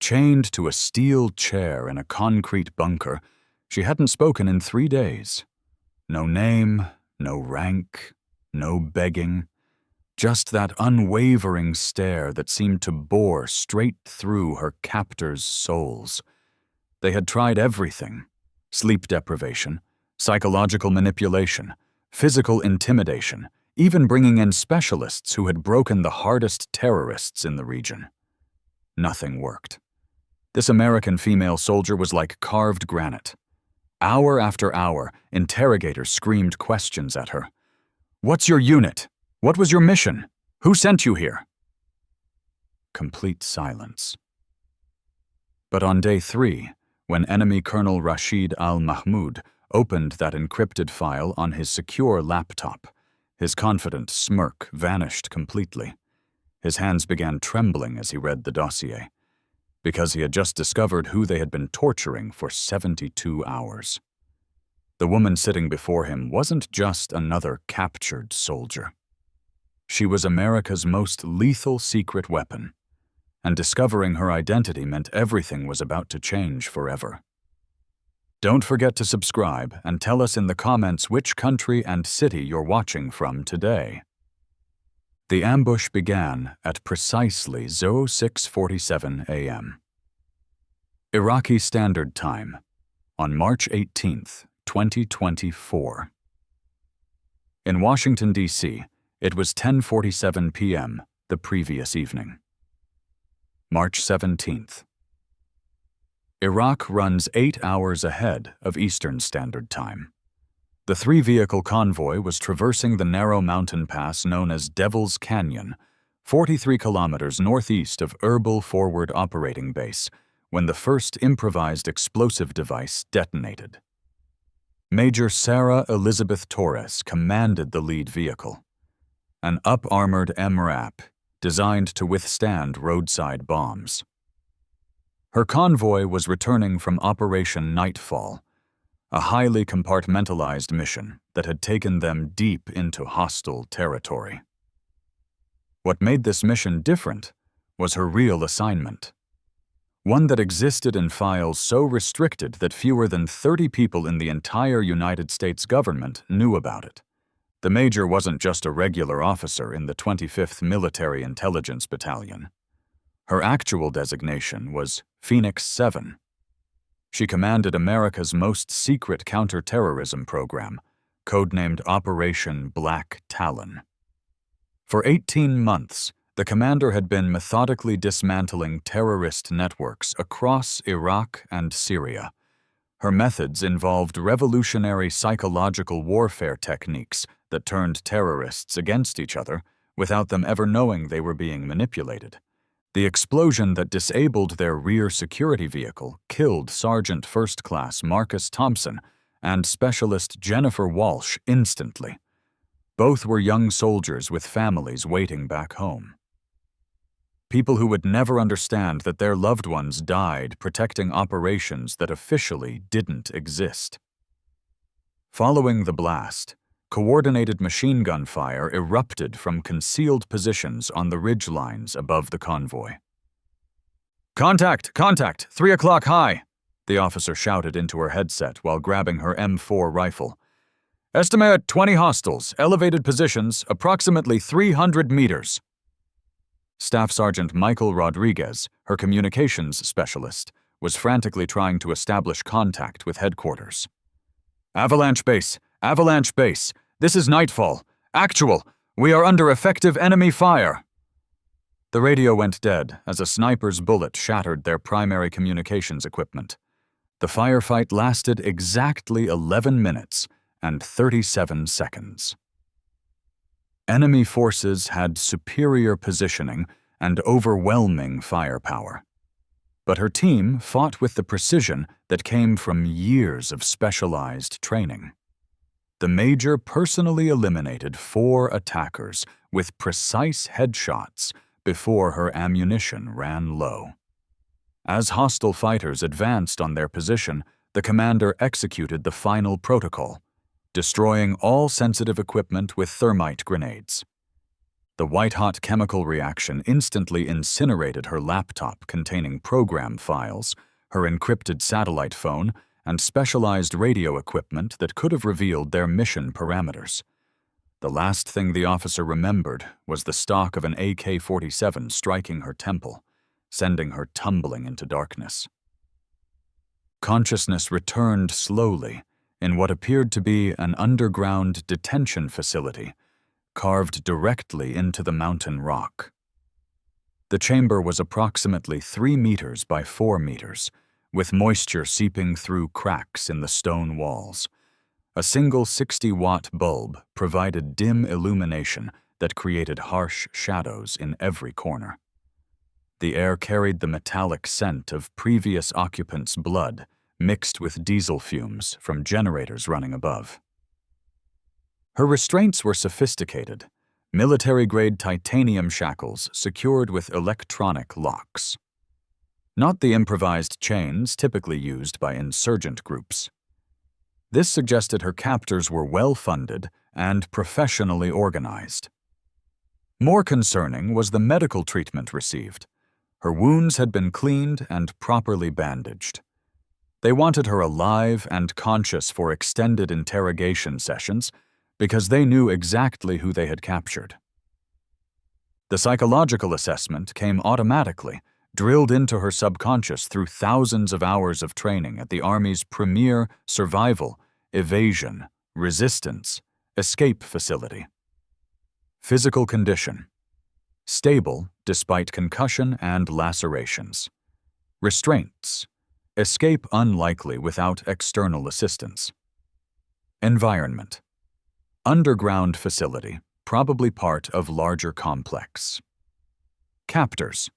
Chained to a steel chair in a concrete bunker, she hadn't spoken in 3 days. No name, no rank, no begging. Just that unwavering stare that seemed to bore straight through her captors' souls. They had tried everything: sleep deprivation, psychological manipulation, physical intimidation, even bringing in specialists who had broken the hardest terrorists in the region. Nothing worked. This American female soldier was like carved granite. Hour after hour, interrogators screamed questions at her. "What's your unit? What was your mission? Who sent you here?" Complete silence. But on day 3, when enemy Colonel Rashid Al-Mahmoud opened that encrypted file on his secure laptop, his confident smirk vanished completely. His hands began trembling as he read the dossier, because he had just discovered who they had been torturing for 72 hours. The woman sitting before him wasn't just another captured soldier. She was America's most lethal secret weapon, and discovering her identity meant everything was about to change forever. Don't forget to subscribe and tell us in the comments which country and city you're watching from today. The ambush began at precisely 06:47 a.m. Iraqi Standard Time, on March 18, 2024. In Washington, D.C., it was 10:47 p.m. the previous evening. March 17th. Iraq runs 8 hours ahead of Eastern Standard Time. The 3-vehicle convoy was traversing the narrow mountain pass known as Devil's Canyon, 43 kilometers northeast of Erbil Forward Operating Base, when the first improvised explosive device detonated. Major Sarah Elizabeth Torres commanded the lead vehicle, an up-armored MRAP designed to withstand roadside bombs. Her convoy was returning from Operation Nightfall, a highly compartmentalized mission that had taken them deep into hostile territory. What made this mission different was her real assignment, one that existed in files so restricted that fewer than 30 people in the entire United States government knew about it. The major wasn't just a regular officer in the 25th Military Intelligence Battalion. Her actual designation was Phoenix 7. She commanded America's most secret counterterrorism program, codenamed Operation Black Talon. For 18 months, the commander had been methodically dismantling terrorist networks across Iraq and Syria. Her methods involved revolutionary psychological warfare techniques that turned terrorists against each other without them ever knowing they were being manipulated. The explosion that disabled their rear security vehicle killed Sergeant First Class Marcus Thompson and Specialist Jennifer Walsh instantly. Both were young soldiers with families waiting back home. People who would never understand that their loved ones died protecting operations that officially didn't exist. Following the blast, coordinated machine gun fire erupted from concealed positions on the ridge lines above the convoy. "Contact! Contact! 3 o'clock high!" the officer shouted into her headset while grabbing her M4 rifle. "Estimate 20 hostiles, elevated positions, approximately 300 meters." Staff Sergeant Michael Rodriguez, her communications specialist, was frantically trying to establish contact with headquarters. "Avalanche Base! Avalanche Base! This is Nightfall! Actual! We are under effective enemy fire!" The radio went dead as a sniper's bullet shattered their primary communications equipment. The firefight lasted exactly 11 minutes and 37 seconds. Enemy forces had superior positioning and overwhelming firepower. But her team fought with the precision that came from years of specialized training. The major personally eliminated 4 attackers with precise headshots before her ammunition ran low. As hostile fighters advanced on their position, the commander executed the final protocol, destroying all sensitive equipment with thermite grenades. The white-hot chemical reaction instantly incinerated her laptop containing program files, her encrypted satellite phone, and specialized radio equipment that could have revealed their mission parameters. The last thing the officer remembered was the stock of an AK-47 striking her temple, sending her tumbling into darkness. Consciousness returned slowly in what appeared to be an underground detention facility carved directly into the mountain rock. The chamber was approximately 3 meters by 4 meters, with moisture seeping through cracks in the stone walls. A single 60-watt bulb provided dim illumination that created harsh shadows in every corner. The air carried the metallic scent of previous occupants' blood mixed with diesel fumes from generators running above. Her restraints were sophisticated, military-grade titanium shackles secured with electronic locks. Not the improvised chains typically used by insurgent groups. This suggested her captors were well-funded and professionally organized. More concerning was the medical treatment received. Her wounds had been cleaned and properly bandaged. They wanted her alive and conscious for extended interrogation sessions because they knew exactly who they had captured. The psychological assessment came automatically, drilled into her subconscious through thousands of hours of training at the Army's premier survival, evasion, resistance, escape facility. Physical condition: stable despite concussion and lacerations. Restraints: escape unlikely without external assistance. Environment: underground facility, probably part of larger complex. Captors: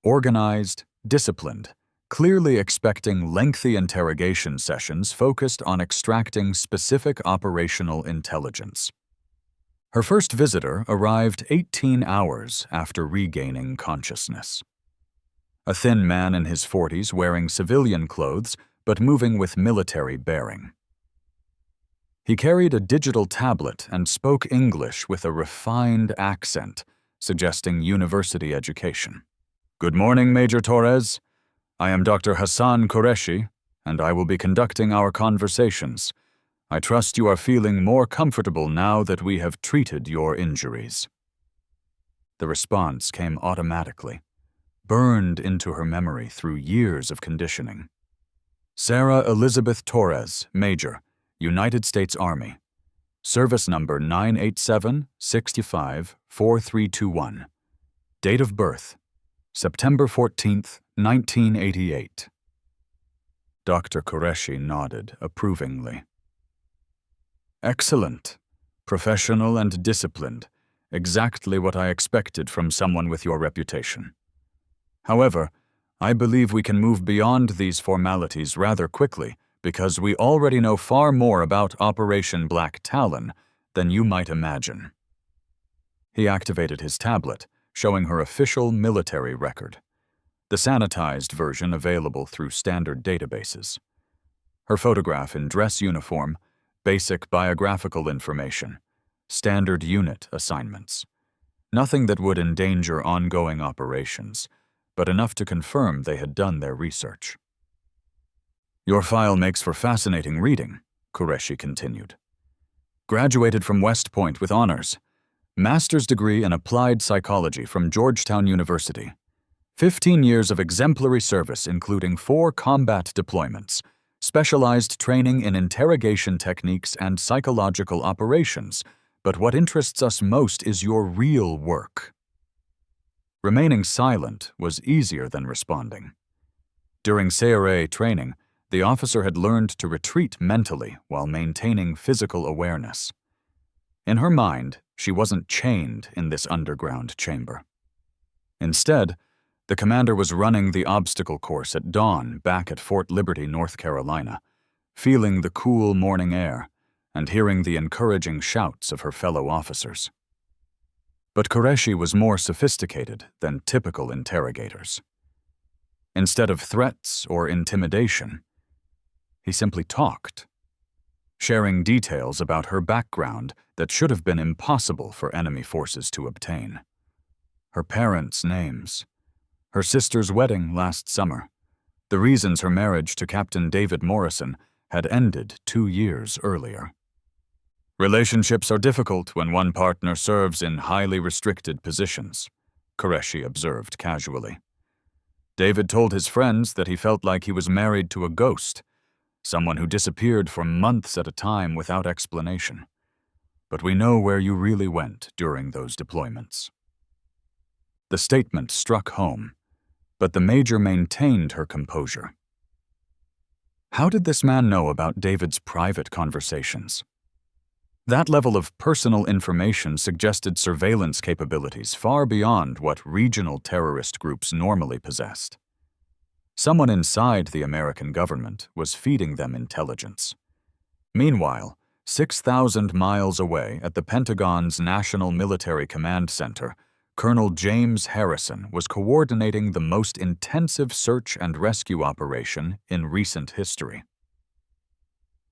organized, disciplined, clearly expecting lengthy interrogation sessions focused on extracting specific operational intelligence. Her first visitor arrived 18 hours after regaining consciousness. A thin man in his 40s wearing civilian clothes but moving with military bearing. He carried a digital tablet and spoke English with a refined accent, suggesting university education. "Good morning, Major Torres. I am Dr. Hassan Qureshi, and I will be conducting our conversations. I trust you are feeling more comfortable now that we have treated your injuries." The response came automatically, burned into her memory through years of conditioning. Sarah Elizabeth Torres, Major, United States Army. Service number 987-65-4321. Date of birth: September 14th, 1988. Dr. Qureshi nodded approvingly. "Excellent. Professional and disciplined. Exactly what I expected from someone with your reputation. However, I believe we can move beyond these formalities rather quickly because we already know far more about Operation Black Talon than you might imagine." He activated his tablet, showing her official military record, the sanitized version available through standard databases. Her photograph in dress uniform, basic biographical information, standard unit assignments. Nothing that would endanger ongoing operations, but enough to confirm they had done their research. "Your file makes for fascinating reading," Qureshi continued. "Graduated from West Point with honors. Master's degree in applied psychology from Georgetown University. 15 years of exemplary service including 4 combat deployments, specialized training in interrogation techniques and psychological operations, but what interests us most is your real work." Remaining silent was easier than responding. During CRA training, the officer had learned to retreat mentally while maintaining physical awareness. In her mind, she wasn't chained in this underground chamber. Instead, the commander was running the obstacle course at dawn back at Fort Liberty, North Carolina, feeling the cool morning air and hearing the encouraging shouts of her fellow officers. But Qureshi was more sophisticated than typical interrogators. Instead of threats or intimidation, he simply talked. sharing details about her background that should have been impossible for enemy forces to obtain. Her parents' names, her sister's wedding last summer, the reasons her marriage to Captain David Morrison had ended 2 years earlier. Relationships are difficult when one partner serves in highly restricted positions, Qureshi observed casually. David told his friends that he felt like he was married to a ghost, someone who disappeared for months at a time without explanation. But we know where you really went during those deployments. The statement struck home, but the major maintained her composure. How did this man know about David's private conversations? That level of personal information suggested surveillance capabilities far beyond what regional terrorist groups normally possessed. Someone inside the American government was feeding them intelligence. Meanwhile, 6,000 miles away at the Pentagon's National Military Command Center, Colonel James Harrison was coordinating the most intensive search and rescue operation in recent history.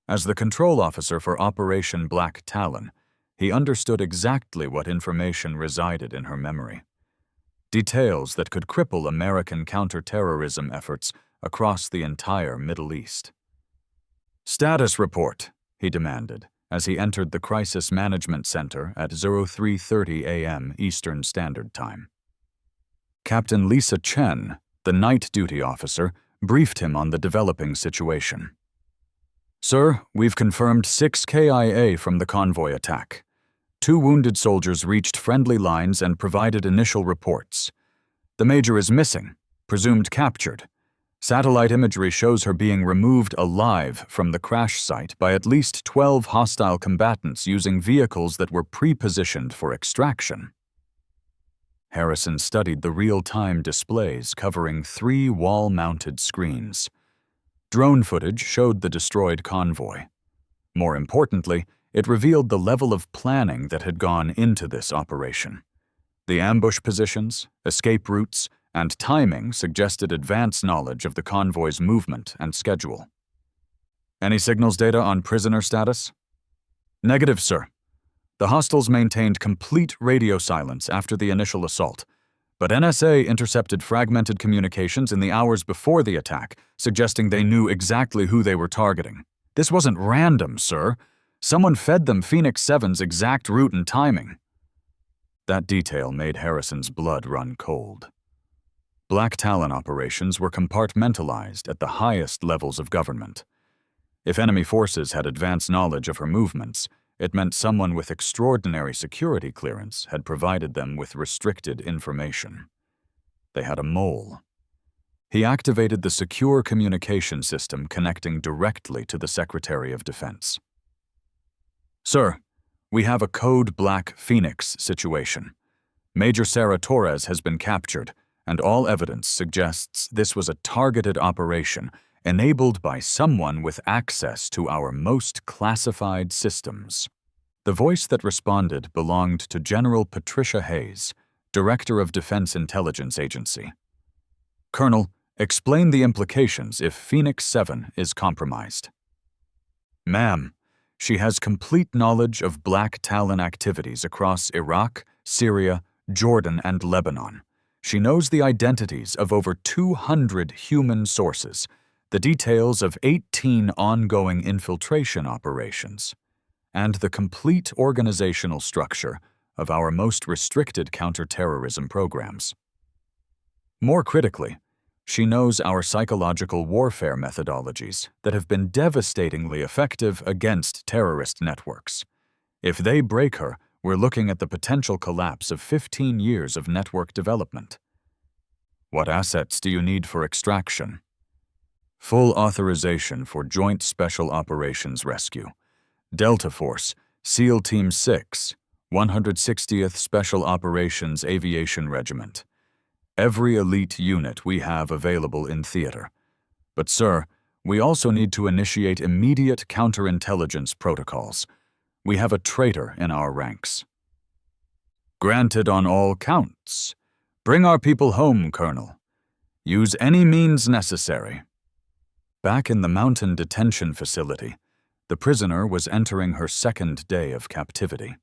As the control officer for Operation Black Talon, he understood exactly what information resided in her memory. Details that could cripple American counterterrorism efforts across the entire Middle East. "Status report," he demanded as he entered the Crisis Management Center at 03:30 a.m. Eastern Standard Time. Captain Lisa Chen, the night duty officer, briefed him on the developing situation. "Sir, we've confirmed 6 KIA from the convoy attack. 2 wounded soldiers reached friendly lines and provided initial reports. The major is missing, presumed captured. Satellite imagery shows her being removed alive from the crash site by at least 12 hostile combatants using vehicles that were pre-positioned for extraction." Harrison studied the real-time displays covering 3 wall-mounted screens. Drone footage showed the destroyed convoy. More importantly, it revealed the level of planning that had gone into this operation. The ambush positions, escape routes, and timing suggested advanced knowledge of the convoy's movement and schedule. "Any signals data on prisoner status?" "Negative, sir. The hostiles maintained complete radio silence after the initial assault, but NSA intercepted fragmented communications in the hours before the attack, suggesting they knew exactly who they were targeting. This wasn't random, sir. Someone fed them Phoenix 7's exact route and timing." That detail made Harrison's blood run cold. Black Talon operations were compartmentalized at the highest levels of government. If enemy forces had advanced knowledge of her movements, it meant someone with extraordinary security clearance had provided them with restricted information. They had a mole. He activated the secure communication system connecting directly to the Secretary of Defense. "Sir, we have a Code Black Phoenix situation. Major Sarah Torres has been captured, and all evidence suggests this was a targeted operation enabled by someone with access to our most classified systems." The voice that responded belonged to General Patricia Hayes, Director of Defense Intelligence Agency. "Colonel, explain the implications if Phoenix 7 is compromised." "Ma'am, she has complete knowledge of Black Talon activities across Iraq, Syria, Jordan, and Lebanon. She knows the identities of over 200 human sources, the details of 18 ongoing infiltration operations, and the complete organizational structure of our most restricted counterterrorism programs. More critically, she knows our psychological warfare methodologies that have been devastatingly effective against terrorist networks. If they break her, we're looking at the potential collapse of 15 years of network development." "What assets do you need for extraction?" "Full authorization for Joint Special Operations Rescue. Delta Force, SEAL Team 6, 160th Special Operations Aviation Regiment. Every elite unit we have available in theater. But sir, we also need to initiate immediate counterintelligence protocols. We have a traitor in our ranks." "Granted on all counts. Bring our people home, Colonel. Use any means necessary." Back in the mountain detention facility, The prisoner was entering her second day of captivity.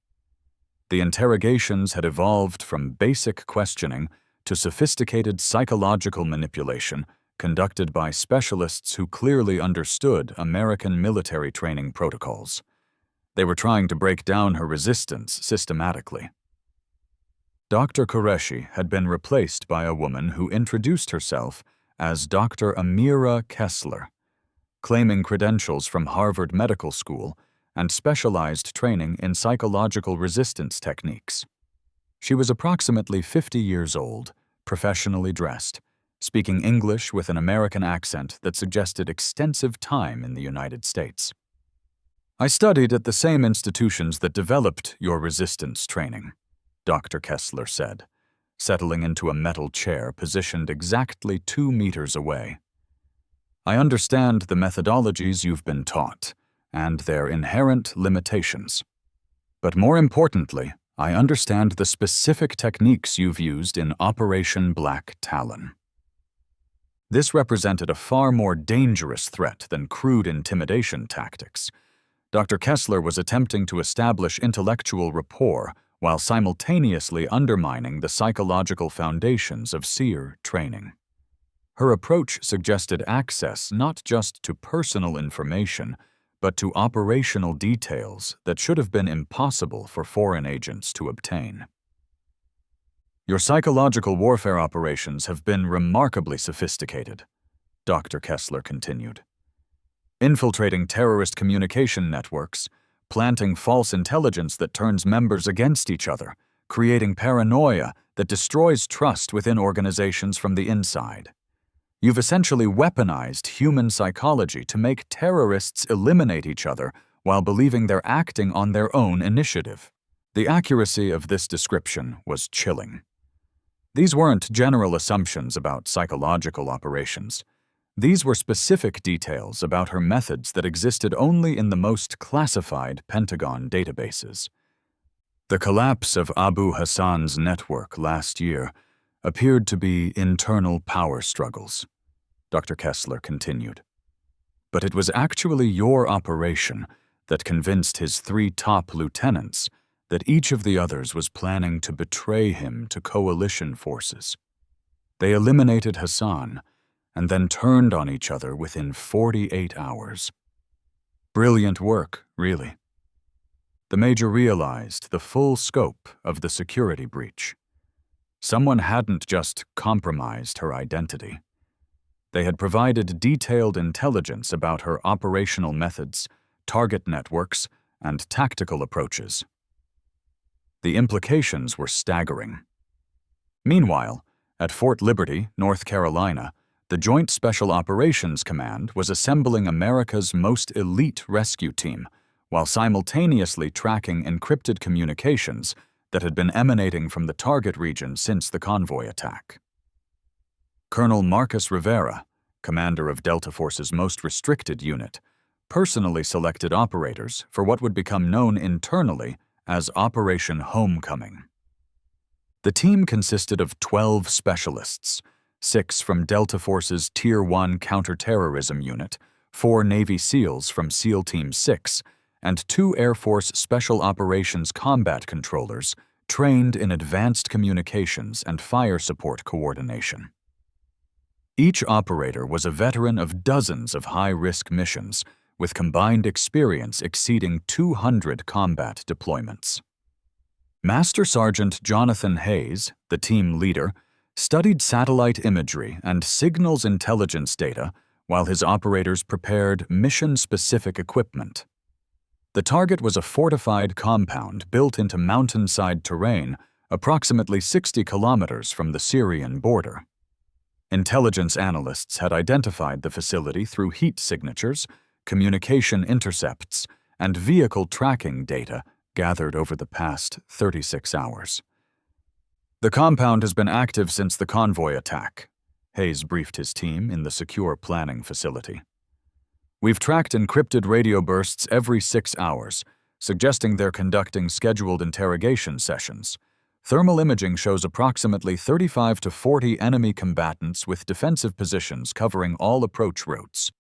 The interrogations had evolved from basic questioning to sophisticated psychological manipulation conducted by specialists who clearly understood American military training protocols. They were trying to break down her resistance systematically. Dr. Qureshi had been replaced by a woman who introduced herself as Dr. Amira Kessler, claiming credentials from Harvard Medical School and specialized training in psychological resistance techniques. She was approximately 50 years old, professionally dressed, speaking English with an American accent that suggested extensive time in the United States. "I studied at the same institutions that developed your resistance training," Dr. Kessler said, settling into a metal chair positioned exactly 2 meters away. "I understand the methodologies you've been taught and their inherent limitations. But more importantly, I understand the specific techniques you've used in Operation Black Talon." This represented a far more dangerous threat than crude intimidation tactics. Dr. Kessler was attempting to establish intellectual rapport while simultaneously undermining the psychological foundations of SEER training. Her approach suggested access not just to personal information, but to operational details that should have been impossible for foreign agents to obtain. "Your psychological warfare operations have been remarkably sophisticated," Dr. Kessler continued. "Infiltrating terrorist communication networks, planting false intelligence that turns members against each other, creating paranoia that destroys trust within organizations from the inside. You've essentially weaponized human psychology to make terrorists eliminate each other while believing they're acting on their own initiative." The accuracy of this description was chilling. These weren't general assumptions about psychological operations. These were specific details about her methods that existed only in the most classified Pentagon databases. "The collapse of Abu Hassan's network last year appeared to be internal power struggles," Dr. Kessler continued. "But it was actually your operation that convinced his 3 top lieutenants that each of the others was planning to betray him to coalition forces. They eliminated Hassan and then turned on each other within 48 hours. Brilliant work, really." The major realized the full scope of the security breach. Someone hadn't just compromised her identity. They had provided detailed intelligence about her operational methods, target networks, and tactical approaches. The implications were staggering. Meanwhile, at Fort Liberty, North Carolina, the Joint Special Operations Command was assembling America's most elite rescue team while simultaneously tracking encrypted communications that had been emanating from the target region since the convoy attack. Colonel Marcus Rivera, commander of Delta Force's most restricted unit, personally selected operators for what would become known internally as Operation Homecoming. The team consisted of 12 specialists, 6 from Delta Force's Tier 1 counterterrorism unit, 4 Navy SEALs from SEAL Team 6, and 2 Air Force Special Operations combat controllers trained in advanced communications and fire support coordination. Each operator was a veteran of dozens of high-risk missions, with combined experience exceeding 200 combat deployments. Master Sergeant Jonathan Hayes, the team leader, studied satellite imagery and signals intelligence data while his operators prepared mission-specific equipment. The target was a fortified compound built into mountainside terrain approximately 60 kilometers from the Syrian border. Intelligence analysts had identified the facility through heat signatures, communication intercepts, and vehicle tracking data gathered over the past 36 hours. "The compound has been active since the convoy attack," Hayes briefed his team in the secure planning facility. "We've tracked encrypted radio bursts every 6 hours, suggesting they're conducting scheduled interrogation sessions. Thermal imaging shows approximately 35 to 40 enemy combatants with defensive positions covering all approach routes.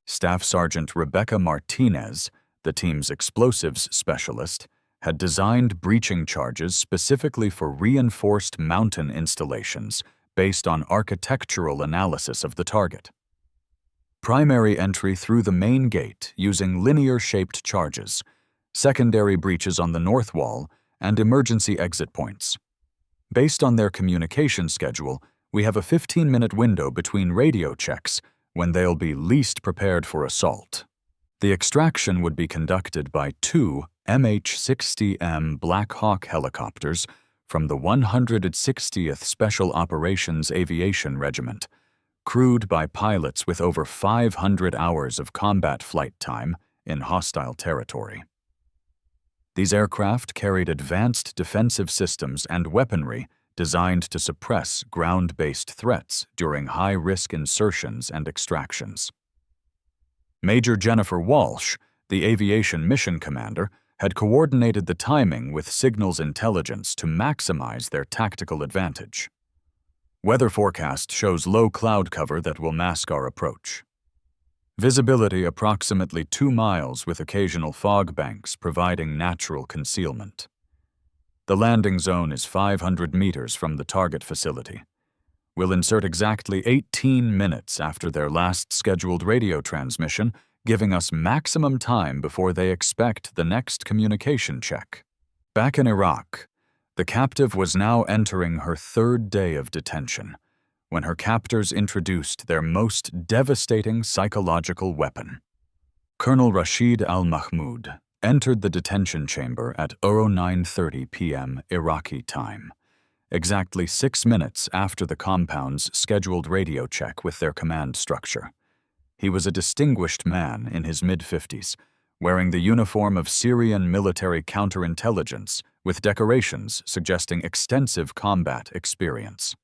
Staff Sergeant Rebecca Martinez, the team's explosives specialist, had designed breaching charges specifically for reinforced mountain installations based on architectural analysis of the target. Primary entry through the main gate using linear-shaped charges, secondary breaches on the north wall, and emergency exit points. Based on their communication schedule, we have a 15-minute window between radio checks when they'll be least prepared for assault. The extraction would be conducted by two MH-60M Black Hawk helicopters from the 160th Special Operations Aviation Regiment, crewed by pilots with over 500 hours of combat flight time in hostile territory. These aircraft carried advanced defensive systems and weaponry designed to suppress ground-based threats during high-risk insertions and extractions. Major Jennifer Walsh, the aviation mission commander, had coordinated the timing with signals intelligence to maximize their tactical advantage. Weather forecast shows low cloud cover that will mask our approach. Visibility approximately 2 miles with occasional fog banks providing natural concealment. The landing zone is 500 meters from the target facility. We'll insert exactly 18 minutes after their last scheduled radio transmission, giving us maximum time before they expect the next communication check. Back in Iraq, the captive was now entering her 3rd day of detention, when her captors introduced their most devastating psychological weapon. Colonel Al-Mahmoud entered the detention chamber at 09:30 p.m. Iraqi time, exactly 6 minutes after the compound's scheduled radio check with their command structure. He was a distinguished man in his mid-50s, wearing the uniform of Syrian military counterintelligence with decorations suggesting extensive combat experience.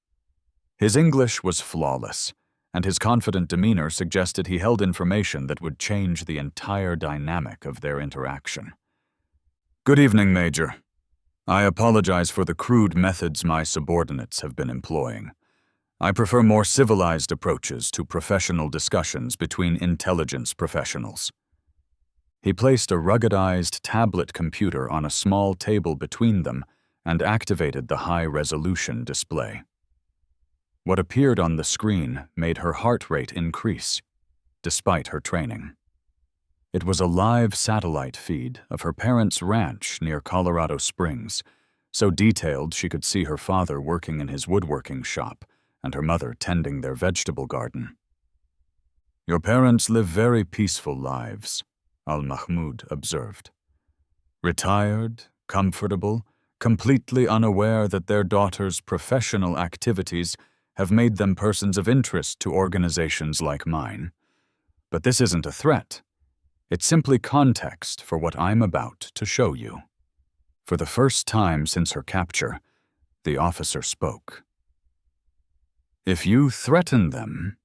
His English was flawless, and his confident demeanor suggested he held information that would change the entire dynamic of their interaction. "Good evening, Major. I apologize for the crude methods my subordinates have been employing. I prefer more civilized approaches to professional discussions between intelligence professionals." He placed a ruggedized tablet computer on a small table between them and activated the high-resolution display. What appeared on the screen made her heart rate increase, despite her training. It was a live satellite feed of her parents' ranch near Colorado Springs, so detailed she could see her father working in his woodworking shop and her mother tending their vegetable garden. "Your parents live very peaceful lives," Al-Mahmoud observed. "Retired, comfortable, completely unaware that their daughter's professional activities have made them persons of interest to organizations like mine. But this isn't a threat. It's simply context for what I'm about to show you." For the first time since her capture, the officer spoke. "If you threaten them—"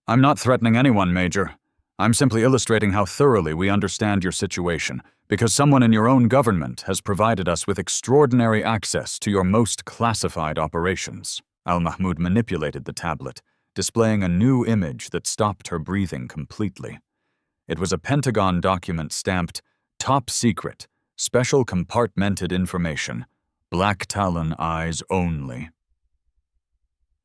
"I'm not threatening anyone, Major. I'm simply illustrating how thoroughly we understand your situation, because someone in your own government has provided us with extraordinary access to your most classified operations." Al-Mahmoud manipulated the tablet, displaying a new image that stopped her breathing completely. It was a Pentagon document stamped, "Top Secret, Special Compartmented Information, Black Talon Eyes Only."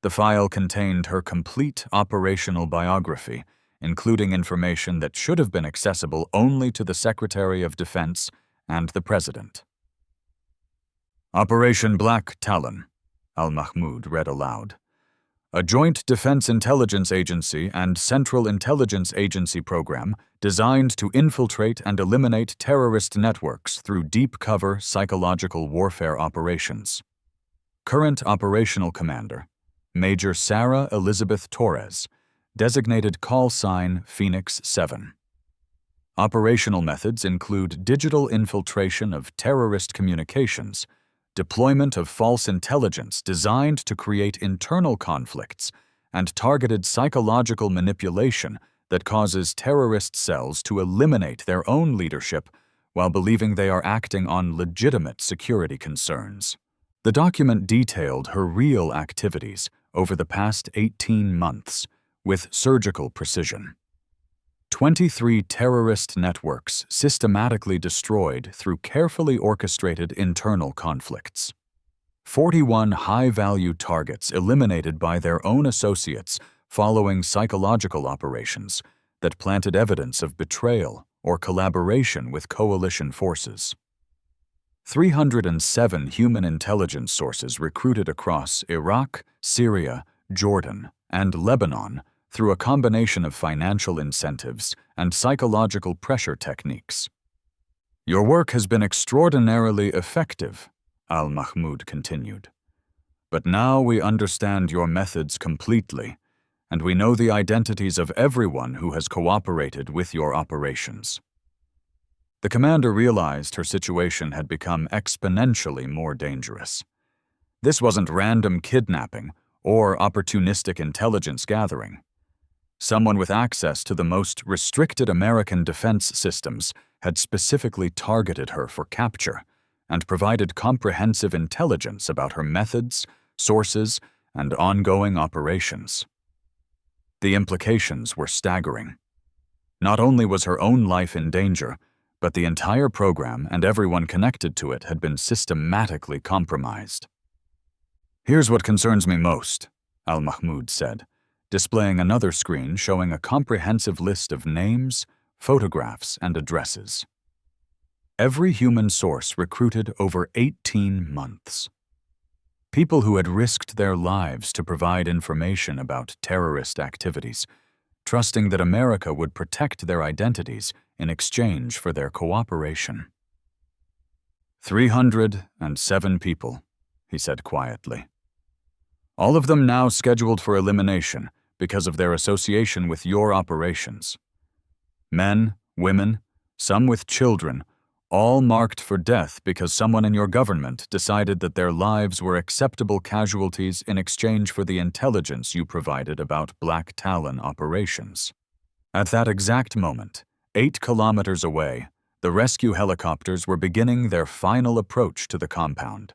The file contained her complete operational biography, including information that should have been accessible only to the Secretary of Defense and the President. "Operation Black Talon," Al-Mahmoud read aloud. "A joint Defense Intelligence Agency and Central Intelligence Agency program designed to infiltrate and eliminate terrorist networks through deep-cover psychological warfare operations. Current operational commander, Major Sarah Elizabeth Torres, designated call sign Phoenix 7. Operational methods include digital infiltration of terrorist communications, deployment of false intelligence designed to create internal conflicts, and targeted psychological manipulation that causes terrorist cells to eliminate their own leadership while believing they are acting on legitimate security concerns." The document detailed her real activities over the past 18 months with surgical precision. 23 terrorist networks systematically destroyed through carefully orchestrated internal conflicts. 41 high-value targets eliminated by their own associates following psychological operations that planted evidence of betrayal or collaboration with coalition forces. 307 human intelligence sources recruited across Iraq, Syria, Jordan, and Lebanon through a combination of financial incentives and psychological pressure techniques. "Your work has been extraordinarily effective," Al-Mahmoud continued. "But now we understand your methods completely, and we know the identities of everyone who has cooperated with your operations." The commander realized her situation had become exponentially more dangerous. This wasn't random kidnapping or opportunistic intelligence gathering. Someone with access to the most restricted American defense systems had specifically targeted her for capture and provided comprehensive intelligence about her methods, sources, and ongoing operations. The implications were staggering. Not only was her own life in danger, but the entire program and everyone connected to it had been systematically compromised. "Here's what concerns me most," Al-Mahmoud said, displaying another screen showing a comprehensive list of names, photographs, and addresses. Every human source recruited over 18 months. People who had risked their lives to provide information about terrorist activities, trusting that America would protect their identities in exchange for their cooperation. 307 people, he said quietly. All of them now scheduled for elimination because of their association with your operations. Men, women, some with children, all marked for death because someone in your government decided that their lives were acceptable casualties in exchange for the intelligence you provided about Black Talon operations. At that exact moment, 8 kilometers away, the rescue helicopters were beginning their final approach to the compound,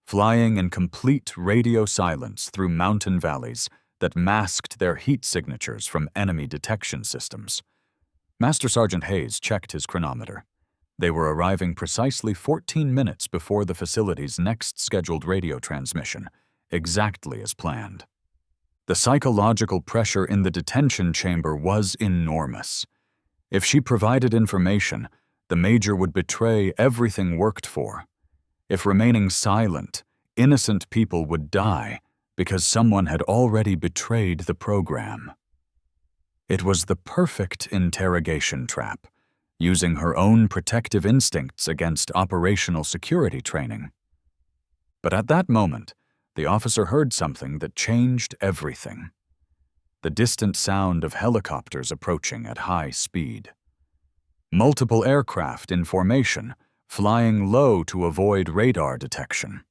flying in complete radio silence through mountain valleys that masked their heat signatures from enemy detection systems. Master Sergeant Hayes checked his chronometer. They were arriving precisely 14 minutes before the facility's next scheduled radio transmission, exactly as planned. The psychological pressure in the detention chamber was enormous. If she provided information, the Major would betray everything worked for. If remaining silent, innocent people would die because someone had already betrayed the program. It was the perfect interrogation trap, using her own protective instincts against operational security training. But at that moment, the officer heard something that changed everything. The distant sound of helicopters approaching at high speed. Multiple aircraft in formation, flying low to avoid radar detection.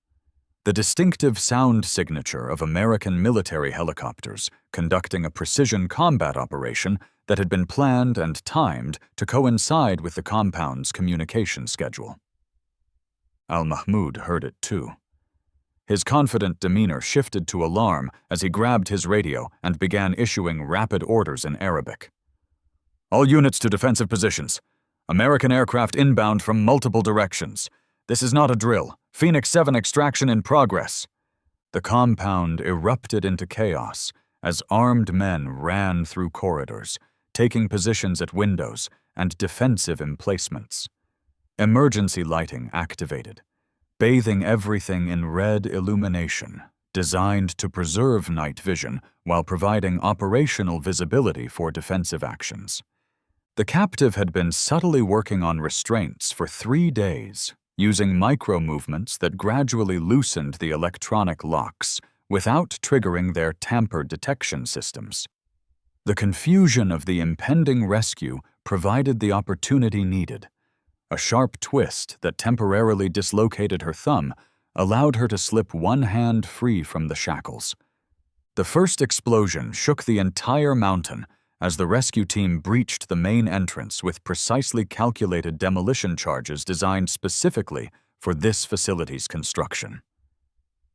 The distinctive sound signature of American military helicopters conducting a precision combat operation that had been planned and timed to coincide with the compound's communication schedule. Al-Mahmoud heard it too. His confident demeanor shifted to alarm as he grabbed his radio and began issuing rapid orders in Arabic. "All units to defensive positions. American aircraft inbound from multiple directions. This is not a drill. Phoenix 7 extraction in progress." The compound erupted into chaos as armed men ran through corridors, taking positions at windows and defensive emplacements. Emergency lighting activated, bathing everything in red illumination, designed to preserve night vision while providing operational visibility for defensive actions. The captive had been subtly working on restraints for 3 days, using micro-movements that gradually loosened the electronic locks without triggering their tamper detection systems. The confusion of the impending rescue provided the opportunity needed. A sharp twist that temporarily dislocated her thumb allowed her to slip one hand free from the shackles. The first explosion shook the entire mountain as the rescue team breached the main entrance with precisely calculated demolition charges designed specifically for this facility's construction.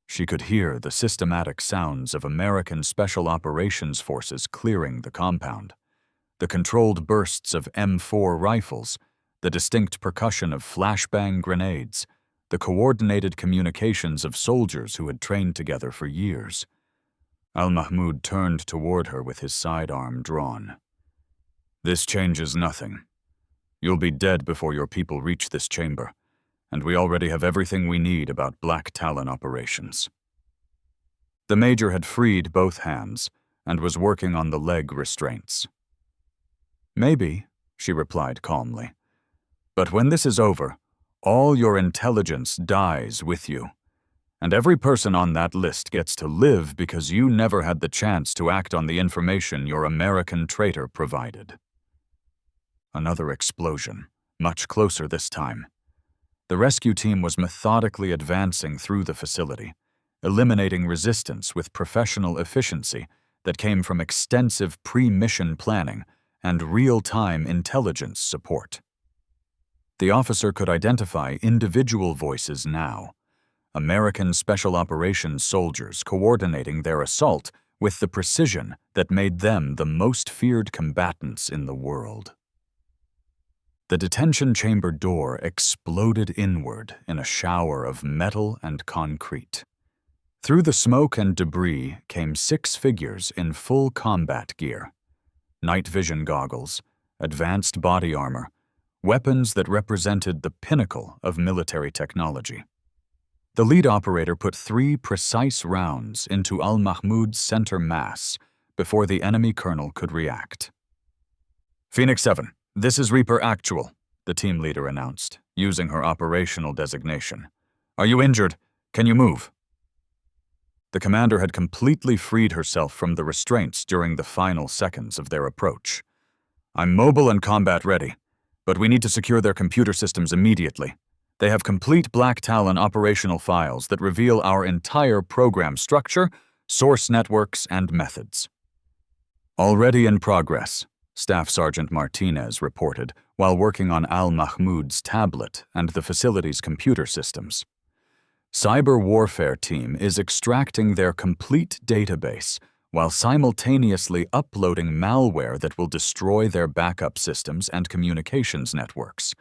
She could hear the systematic sounds of American Special Operations Forces clearing the compound. The controlled bursts of M4 rifles, the distinct percussion of flashbang grenades, the coordinated communications of soldiers who had trained together for years. Al-Mahmoud turned toward her with his sidearm drawn. "This changes nothing. You'll be dead before your people reach this chamber, and we already have everything we need about Black Talon operations." The Major had freed both hands and was working on the leg restraints. "Maybe," she replied calmly. "But when this is over, all your intelligence dies with you, and every person on that list gets to live because you never had the chance to act on the information your American traitor provided." Another explosion, much closer this time. The rescue team was methodically advancing through the facility, eliminating resistance with professional efficiency that came from extensive pre-mission planning and real-time intelligence support. The officer could identify individual voices now, American Special Operations soldiers coordinating their assault with the precision that made them the most feared combatants in the world. The detention chamber door exploded inward in a shower of metal and concrete. Through the smoke and debris came 6 figures in full combat gear, night vision goggles, advanced body armor, weapons that represented the pinnacle of military technology. The lead operator put 3 precise rounds into Al-Mahmoud's center mass before the enemy colonel could react. "Phoenix 7, this is Reaper Actual," the team leader announced, using her operational designation. "Are you injured? Can you move?" The commander had completely freed herself from the restraints during the final seconds of their approach. "I'm mobile and combat ready, but we need to secure their computer systems immediately. They have complete Black Talon operational files that reveal our entire program structure, source networks, and methods." "Already in progress," Staff Sergeant Martinez reported while working on Al-Mahmoud's tablet and the facility's computer systems. "Cyber warfare team is extracting their complete database while simultaneously uploading malware that will destroy their backup systems and communications networks.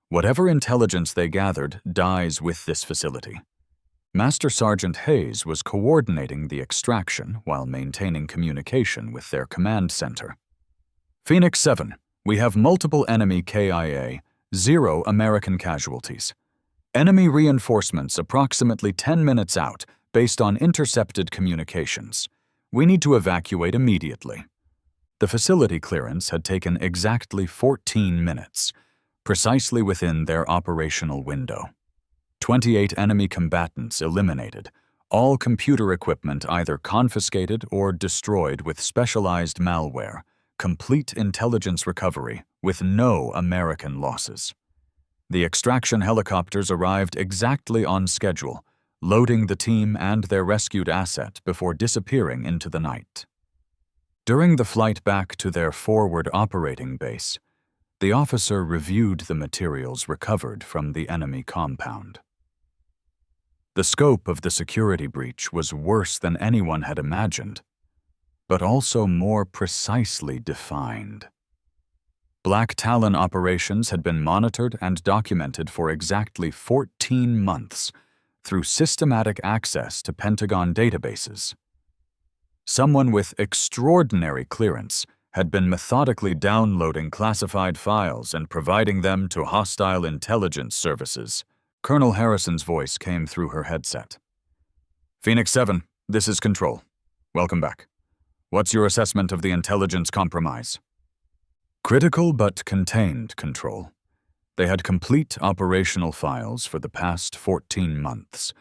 Whatever intelligence they gathered dies with this facility." Master Sergeant Hayes was coordinating the extraction while maintaining communication with their command center. "Phoenix 7, we have multiple enemy KIA, 0 American casualties. Enemy reinforcements approximately 10 minutes out based on intercepted communications. We need to evacuate immediately." The facility clearance had taken exactly 14 minutes, precisely within their operational window. 28 enemy combatants eliminated, all computer equipment either confiscated or destroyed with specialized malware, complete intelligence recovery with no American losses. The extraction helicopters arrived exactly on schedule, loading the team and their rescued asset before disappearing into the night. During the flight back to their forward operating base, the officer reviewed the materials recovered from the enemy compound. The scope of the security breach was worse than anyone had imagined, but also more precisely defined. Black Talon operations had been monitored and documented for exactly 14 months through systematic access to Pentagon databases. Someone with extraordinary clearance had been methodically downloading classified files and providing them to hostile intelligence services. Colonel Harrison's voice came through her headset. "Phoenix 7, this is Control. Welcome back. What's your assessment of the intelligence compromise?" "Critical but contained, Control. They had complete operational files for the past 14 months,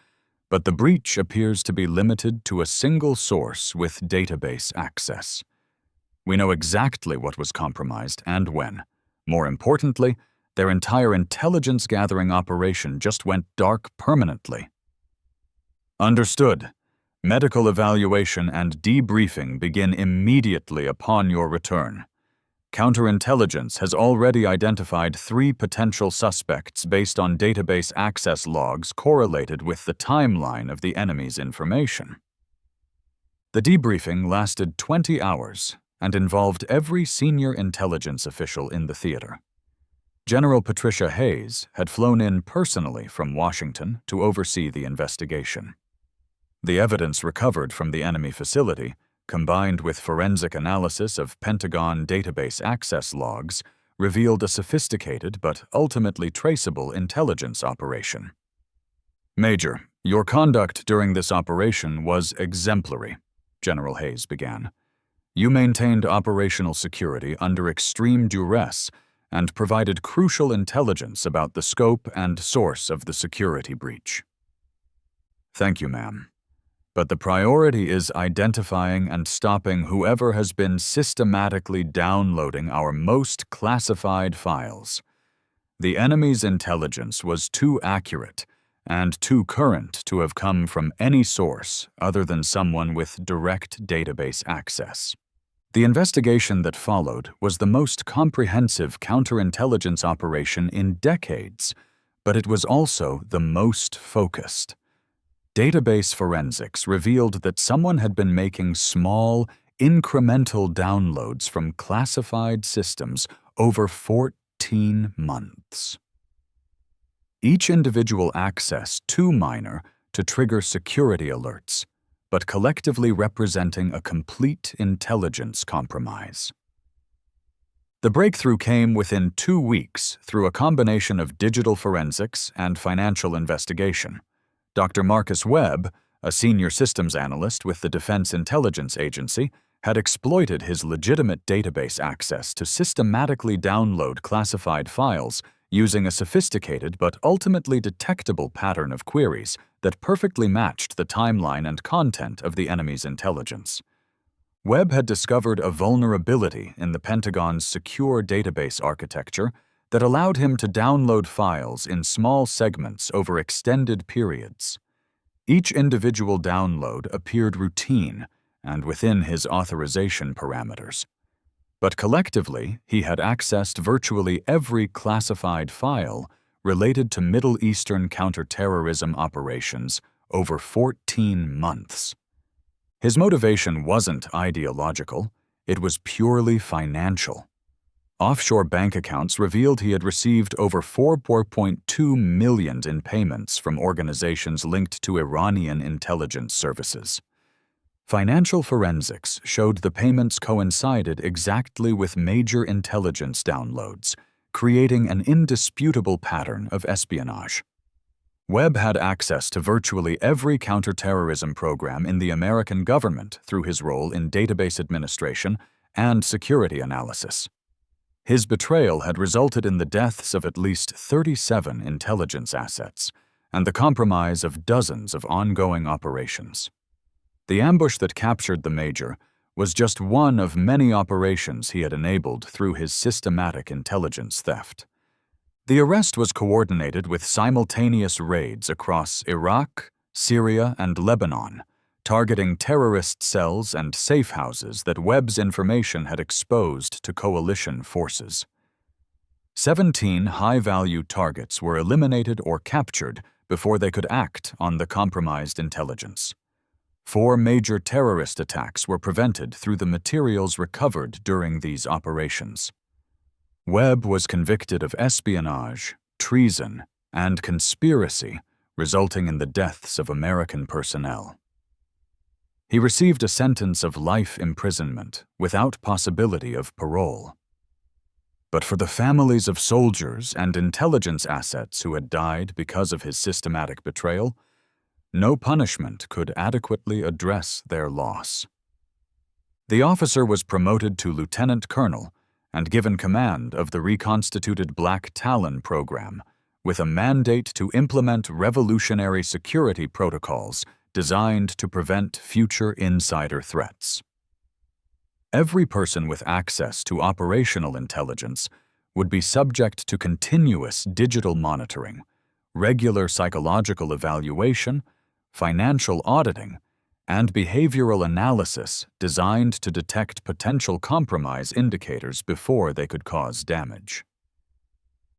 but the breach appears to be limited to a single source with database access. We know exactly what was compromised and when. More importantly, their entire intelligence-gathering operation just went dark permanently." "Understood. Medical evaluation and debriefing begin immediately upon your return. Counterintelligence has already identified 3 potential suspects based on database access logs correlated with the timeline of the enemy's information." The debriefing lasted 20 hours, and involved every senior intelligence official in the theater. General Patricia Hayes had flown in personally from Washington to oversee the investigation. The evidence recovered from the enemy facility, combined with forensic analysis of Pentagon database access logs, revealed a sophisticated but ultimately traceable intelligence operation. "Major, your conduct during this operation was exemplary," General Hayes began. "You maintained operational security under extreme duress and provided crucial intelligence about the scope and source of the security breach." "Thank you, ma'am. But the priority is identifying and stopping whoever has been systematically downloading our most classified files. The enemy's intelligence was too accurate and too current to have come from any source other than someone with direct database access." The investigation that followed was the most comprehensive counterintelligence operation in decades, but it was also the most focused. Database forensics revealed that someone had been making small, incremental downloads from classified systems over 14 months. Each individual access too minor to trigger security alerts, but collectively representing a complete intelligence compromise. The breakthrough came within 2 weeks through a combination of digital forensics and financial investigation. Dr. Marcus Webb, a senior systems analyst with the Defense Intelligence Agency, had exploited his legitimate database access to systematically download classified files using a sophisticated but ultimately detectable pattern of queries that perfectly matched the timeline and content of the enemy's intelligence. Webb had discovered a vulnerability in the Pentagon's secure database architecture that allowed him to download files in small segments over extended periods. Each individual download appeared routine and within his authorization parameters. But collectively, he had accessed virtually every classified file related to Middle Eastern counterterrorism operations over 14 months. His motivation wasn't ideological, it was purely financial. Offshore bank accounts revealed he had received over $4.2 million in payments from organizations linked to Iranian intelligence services. Financial forensics showed the payments coincided exactly with major intelligence downloads, creating an indisputable pattern of espionage. Webb had access to virtually every counterterrorism program in the American government through his role in database administration and security analysis. His betrayal had resulted in the deaths of at least 37 intelligence assets and the compromise of dozens of ongoing operations. The ambush that captured the Major was just one of many operations he had enabled through his systematic intelligence theft. The arrest was coordinated with simultaneous raids across Iraq, Syria, and Lebanon, targeting terrorist cells and safe houses that Webb's information had exposed to coalition forces. 17 high-value targets were eliminated or captured before they could act on the compromised intelligence. 4 major terrorist attacks were prevented through the materials recovered during these operations. Webb was convicted of espionage, treason, and conspiracy, resulting in the deaths of American personnel. He received a sentence of life imprisonment without possibility of parole. But for the families of soldiers and intelligence assets who had died because of his systematic betrayal, no punishment could adequately address their loss. The officer was promoted to lieutenant colonel and given command of the reconstituted Black Talon program, with a mandate to implement revolutionary security protocols designed to prevent future insider threats. Every person with access to operational intelligence would be subject to continuous digital monitoring, regular psychological evaluation, financial auditing, and behavioral analysis designed to detect potential compromise indicators before they could cause damage.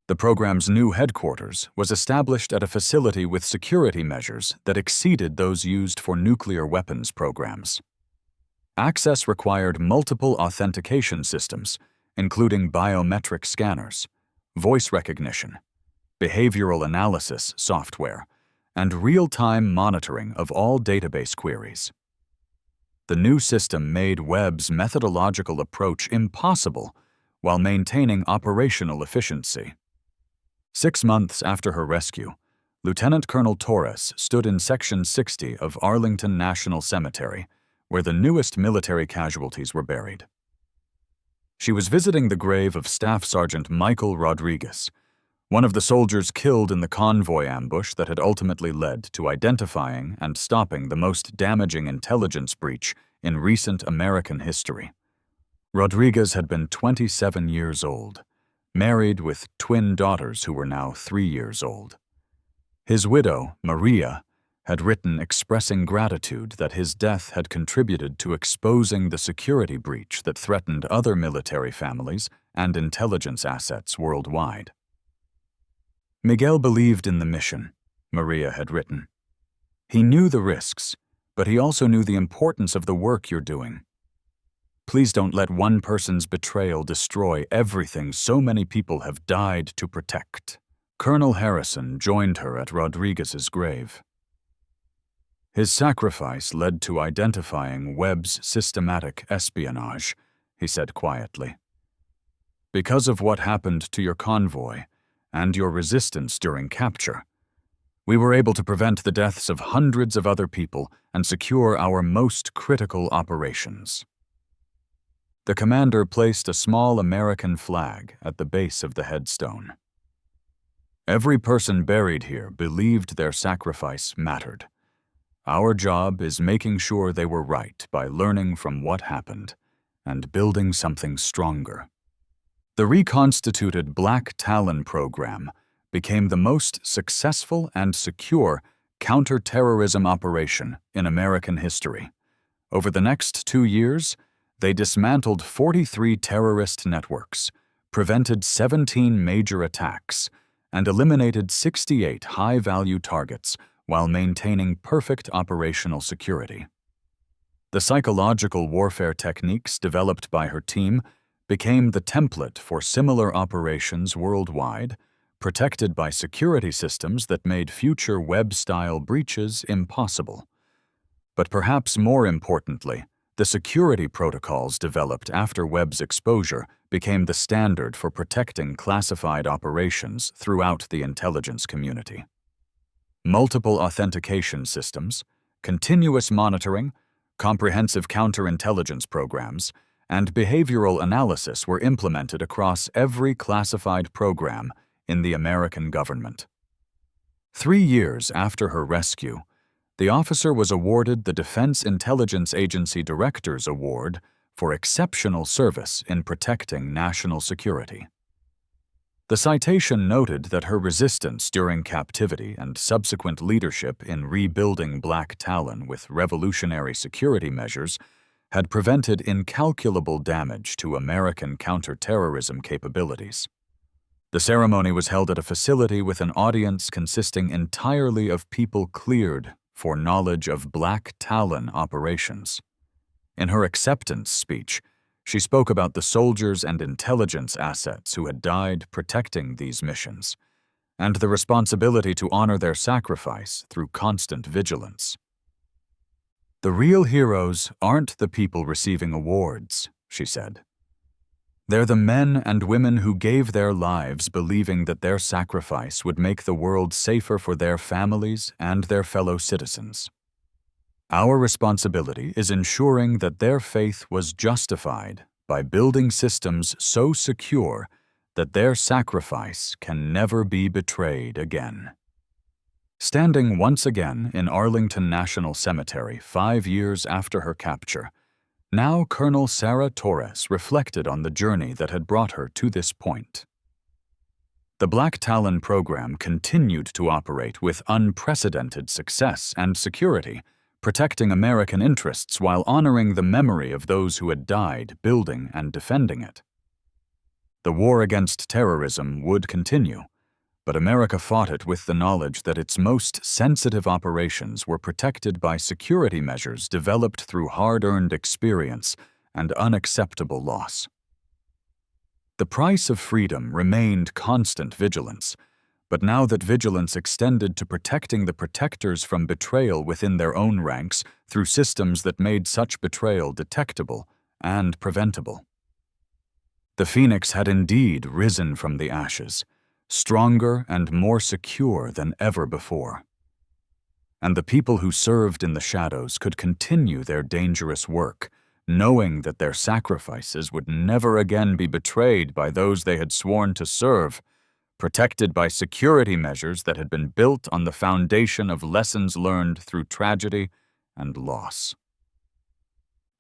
The program's new headquarters was established at a facility with security measures that exceeded those used for nuclear weapons programs. Access required multiple authentication systems, including biometric scanners, voice recognition, behavioral analysis software, and real-time monitoring of all database queries. The new system made Webb's methodological approach impossible while maintaining operational efficiency. 6 months after her rescue, Lieutenant Colonel Torres stood in Section 60 of Arlington National Cemetery, where the newest military casualties were buried. She was visiting the grave of Staff Sergeant Michael Rodriguez, one of the soldiers killed in the convoy ambush that had ultimately led to identifying and stopping the most damaging intelligence breach in recent American history. Rodriguez had been 27 years old, married with twin daughters who were now 3 years old. His widow, Maria, had written expressing gratitude that his death had contributed to exposing the security breach that threatened other military families and intelligence assets worldwide. Miguel believed in the mission, Maria had written. He knew the risks, but he also knew the importance of the work you're doing. Please don't let one person's betrayal destroy everything so many people have died to protect. Colonel Harrison joined her at Rodriguez's grave. His sacrifice led to identifying Webb's systematic espionage, he said quietly. Because of what happened to your convoy and your resistance during capture, we were able to prevent the deaths of hundreds of other people and secure our most critical operations. The commander placed a small American flag at the base of the headstone. Every person buried here believed their sacrifice mattered. Our job is making sure they were right by learning from what happened and building something stronger. The reconstituted Black Talon program became the most successful and secure counterterrorism operation in American history. Over the next 2 years, they dismantled 43 terrorist networks, prevented 17 major attacks, and eliminated 68 high-value targets while maintaining perfect operational security. The psychological warfare techniques developed by her team became the template for similar operations worldwide, protected by security systems that made future Webb-style breaches impossible. But perhaps more importantly, the security protocols developed after Webb's exposure became the standard for protecting classified operations throughout the intelligence community. Multiple authentication systems, continuous monitoring, comprehensive counterintelligence programs, and behavioral analysis were implemented across every classified program in the American government. 3 years after her rescue, the officer was awarded the Defense Intelligence Agency Director's Award for exceptional service in protecting national security. The citation noted that her resistance during captivity and subsequent leadership in rebuilding Black Talon with revolutionary security measures had prevented incalculable damage to American counterterrorism capabilities. The ceremony was held at a facility with an audience consisting entirely of people cleared for knowledge of Black Talon operations. In her acceptance speech, she spoke about the soldiers and intelligence assets who had died protecting these missions, and the responsibility to honor their sacrifice through constant vigilance. The real heroes aren't the people receiving awards, she said. They're the men and women who gave their lives believing that their sacrifice would make the world safer for their families and their fellow citizens. Our responsibility is ensuring that their faith was justified by building systems so secure that their sacrifice can never be betrayed again. Standing once again in Arlington National Cemetery 5 years after her capture, now Colonel Sarah Torres reflected on the journey that had brought her to this point. The Black Talon program continued to operate with unprecedented success and security, protecting American interests while honoring the memory of those who had died building and defending it. The war against terrorism would continue, But America fought it with the knowledge that its most sensitive operations were protected by security measures developed through hard-earned experience and unacceptable loss. The price of freedom remained constant vigilance, but now that vigilance extended to protecting the protectors from betrayal within their own ranks through systems that made such betrayal detectable and preventable. The phoenix had indeed risen from the ashes, stronger and more secure than ever before. And the people who served in the shadows could continue their dangerous work, knowing that their sacrifices would never again be betrayed by those they had sworn to serve, protected by security measures that had been built on the foundation of lessons learned through tragedy and loss.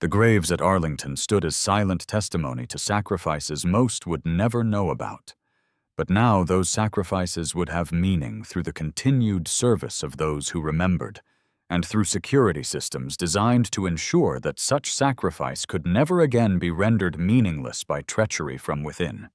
The graves at Arlington stood as silent testimony to sacrifices most would never know about. But now those sacrifices would have meaning through the continued service of those who remembered, and through security systems designed to ensure that such sacrifice could never again be rendered meaningless by treachery from within.